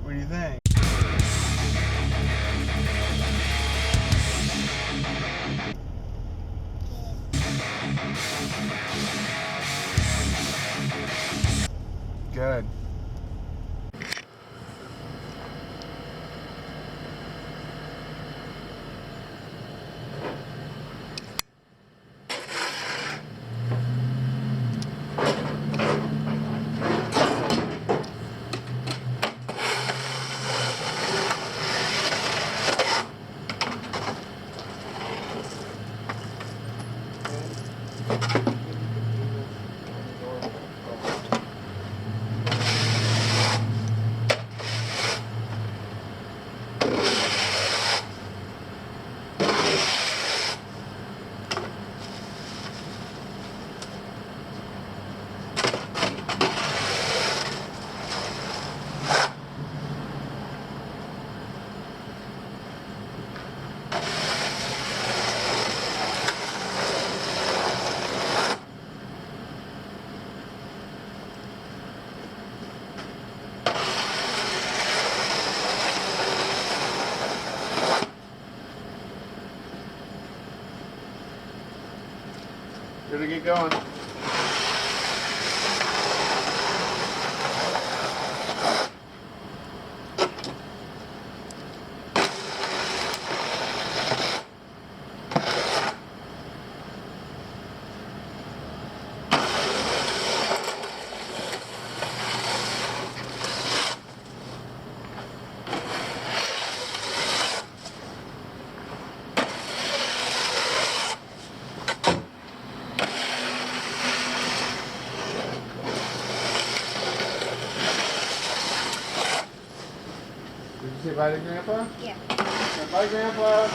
What do you think? Good. Good to get going. Did you say bye to Grandpa? Yeah. Bye, Grandpa.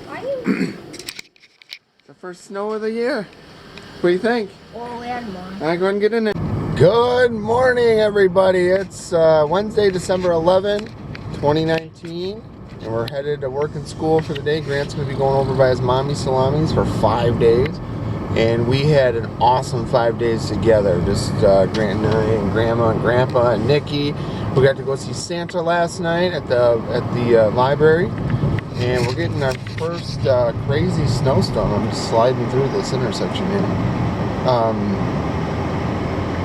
Why you? The first snow of the year. What do you think? Oh, we had more. All right, go ahead and get in there. Good morning, everybody. It's Wednesday, December 11, 2019, and we're headed to work and school for the day. Grant's going to be going over by his mommy salamis for 5 days, and we had an awesome 5 days together. Just Grant and I and Grandma and Grandpa and Nikki. We got to go see Santa last night at the library, and we're getting our first crazy snowstorm. I'm just sliding through this intersection here.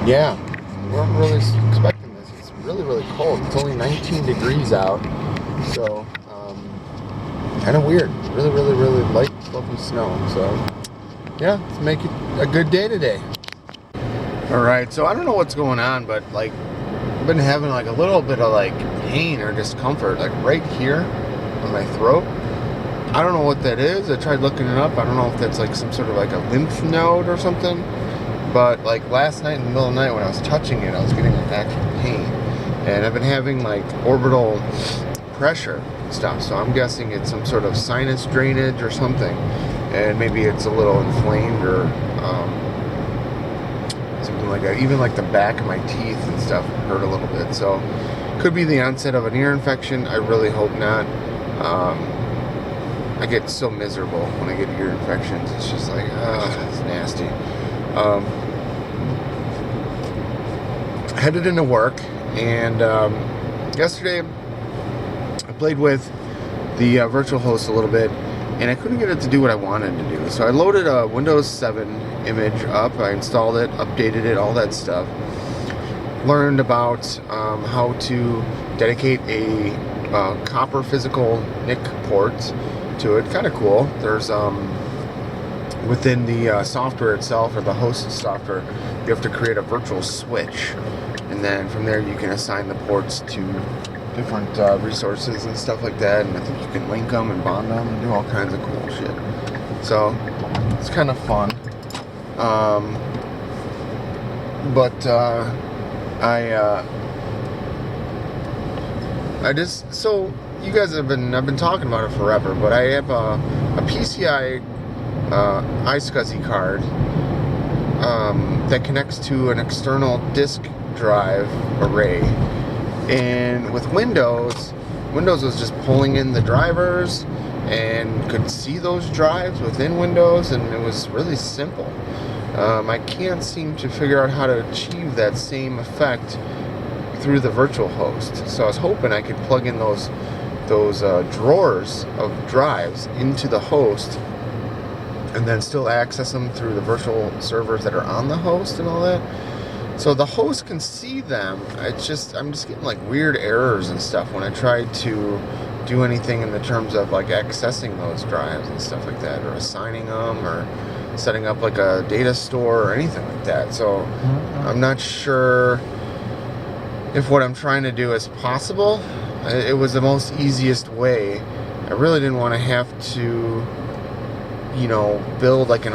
Yeah, we weren't really expecting this. It's really, really cold. It's only 19 degrees out, so kind of weird. Really, really, really light, fluffy snow. So yeah, let's make it a good day today. All right, so I don't know what's going on, but like I've been having like a little bit of like pain or discomfort, like right here on my throat. I don't know what that is. I tried looking it up. I don't know if that's like some sort of like a lymph node or something. But like last night in the middle of the night when I was touching it, I was getting an actual pain. And I've been having like orbital pressure and stuff. So I'm guessing it's some sort of sinus drainage or something. And maybe it's a little inflamed or something like that. Even like the back of my teeth and stuff hurt a little bit. So could be the onset of an ear infection. I really hope not. I get so miserable when I get ear infections. It's just like, it's nasty. Headed into work, and yesterday I played with the virtual host a little bit, and I couldn't get it to do what I wanted to do. So I loaded a Windows 7 image up, I installed it, updated it, all that stuff. Learned about how to dedicate a copper physical NIC port to it. Kind of cool. There's within the software itself, or the host software, you have to create a virtual switch, and then from there you can assign the ports to different resources and stuff like that, and I think you can link them and bond them and do all kinds of cool shit. So it's kind of fun. I just, so you guys I've been talking about it forever, but I have a PCI iSCSI card that connects to an external disk drive array, and with Windows was just pulling in the drivers and could see those drives within Windows, and it was really simple. I can't seem to figure out how to achieve that same effect through the virtual host. So I was hoping I could plug in those drawers of drives into the host and then still access them through the virtual servers that are on the host and all that. So the host can see them. I'm just getting like weird errors and stuff when I try to do anything in the terms of like accessing those drives and stuff like that, or assigning them, or setting up like a data store or anything like that. So I'm not sure if what I'm trying to do is possible. It was the most easiest way. I really didn't want to have to, you know, build like an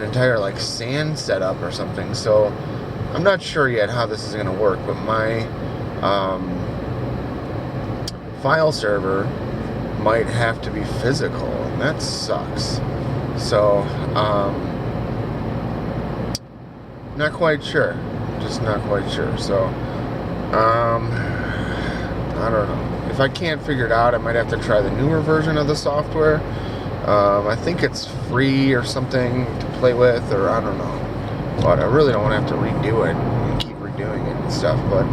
entire like SAN setup or something. So I'm not sure yet how this is going to work, but my file server might have to be physical, and that sucks. So not quite sure. Just not quite sure. So I don't know. If I can't figure it out, I might have to try the newer version of the software. I think it's free or something to play with, or I don't know. But I really don't want to have to redo it and keep redoing it and stuff. But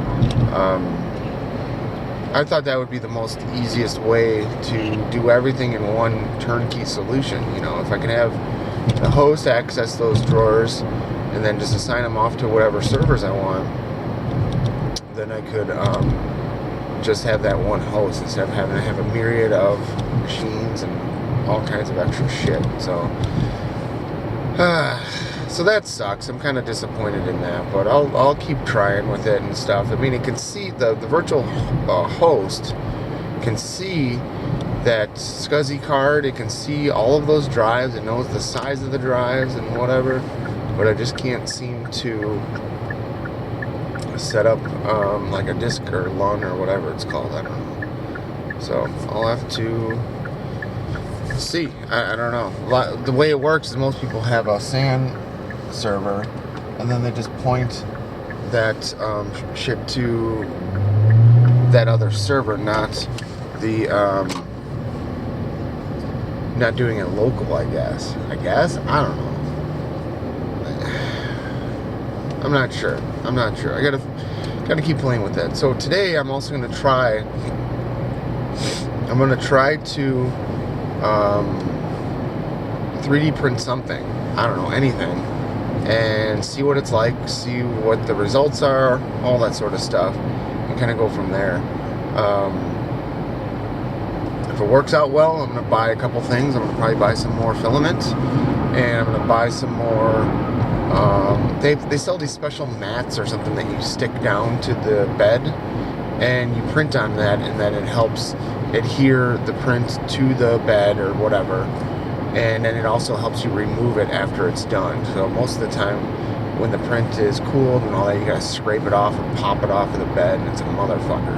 I thought that would be the most easiest way to do everything in one turnkey solution. You know, if I can have the host access those drawers and then just assign them off to whatever servers I want, then I could just have that one host instead of having to have a myriad of machines and all kinds of extra shit. So so that sucks. I'm kind of disappointed in that, but I'll keep trying with it and stuff. I mean, it can see the virtual host can see that SCSI card. It can see all of those drives. It knows the size of the drives and whatever, but I just can't seem to set up like a disk or LUN or whatever it's called. I don't know. So I'll have to see. I don't know. The way it works is most people have a SAN server, and then they just point that shit to that other server, not the not doing it local. I guess I don't know. I'm not sure. I gotta keep playing with that. So today I'm also gonna try. I'm gonna try to 3D print something. I don't know, anything, and see what it's like. See what the results are, all that sort of stuff, and kind of go from there. If it works out well, I'm gonna buy a couple things. I'm gonna probably buy some more filament, and I'm gonna buy some more. They sell these special mats or something that you stick down to the bed, and you print on that, and then it helps adhere the print to the bed or whatever, and then it also helps you remove it after it's done. So most of the time when the print is cooled and all that, you gotta scrape it off and pop it off of the bed, and it's a motherfucker.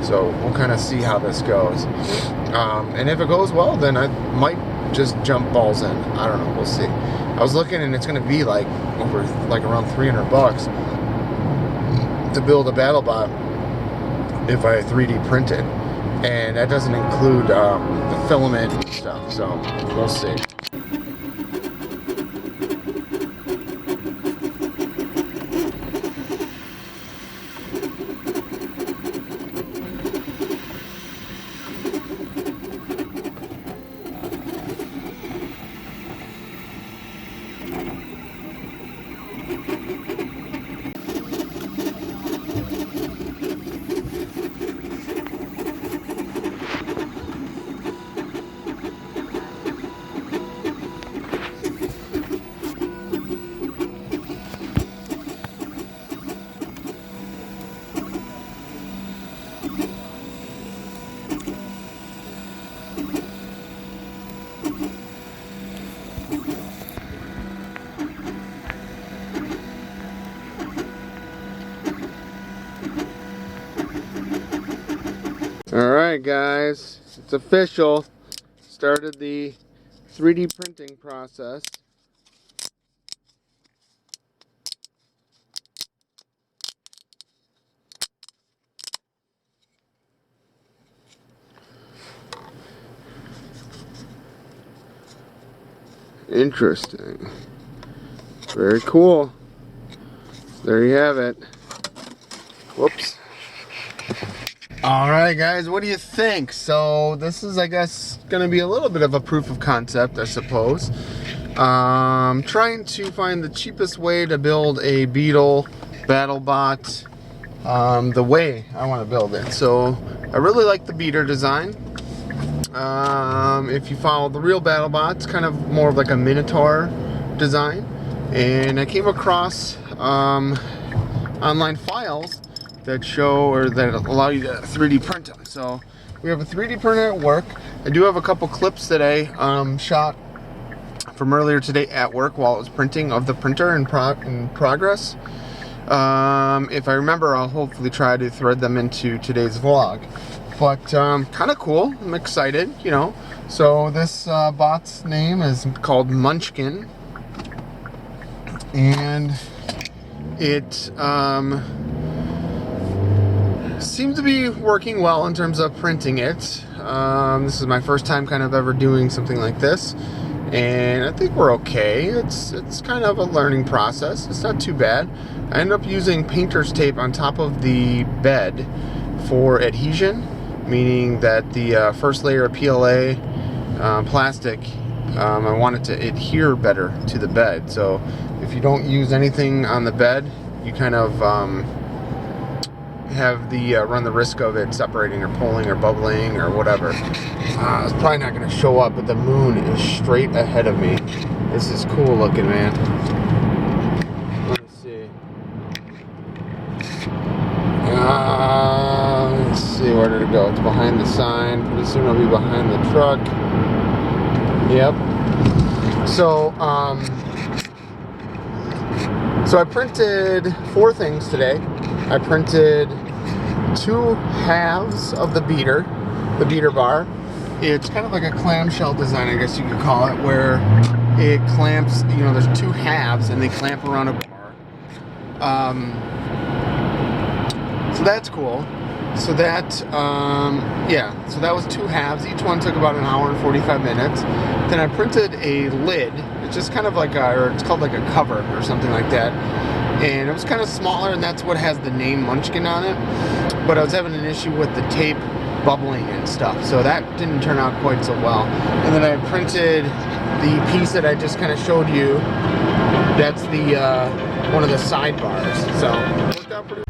So we'll kind of see how this goes, and if it goes well, then I might just jump balls in. I don't know, we'll see. I was looking, and it's going to be like over like around $300 to build a BattleBot if I 3D print it, and that doesn't include the filament and stuff. So we'll see. Alright guys, it's official. Started the 3D printing process. Interesting. Very cool. There you have it. Whoops. Alright guys, what do you think? So this is, I guess, gonna be a little bit of a proof of concept, I suppose. Trying to find the cheapest way to build a Beetle BattleBot the way I want to build it. So I really like the beater design. If you follow the real BattleBot, it's kind of more of like a Minotaur design. And I came across online files that show, or that allow you to 3D print them. So we have a 3D printer at work. I do have a couple clips that I shot from earlier today at work while it was printing of the printer in progress. If I remember, I'll hopefully try to thread them into today's vlog. But kind of cool. I'm excited, you know. So this bot's name is called Munchkin, and it seems to be working well in terms of printing it. This is my first time kind of ever doing something like this, and I think we're okay. It's kind of a learning process. It's not too bad. I ended up using painter's tape on top of the bed for adhesion, meaning that the first layer of PLA plastic, I want it to adhere better to the bed. So if you don't use anything on the bed, you kind of have the run the risk of it separating or pulling or bubbling or whatever. It's probably not going to show up, but the moon is straight ahead of me. This is cool looking, man. Let me see. Let's see, where did it go? It's behind the sign. Pretty soon it'll be behind the truck. Yep. So, so I printed 4 things today. I printed 2 halves of the beater bar. It's kind of like a clamshell design, I guess you could call it, where it clamps, you know, there's 2 halves and they clamp around a bar. So that's cool. So that, yeah, so that was 2 halves. Each one took about an hour and 45 minutes. Then I printed a lid. It's just kind of like or it's called like a cover or something like that. And it was kind of smaller, and that's what has the name Munchkin on it. But I was having an issue with the tape bubbling and stuff, so that didn't turn out quite so well. And then I printed the piece that I just kind of showed you. That's the one of the sidebars. So it worked out pretty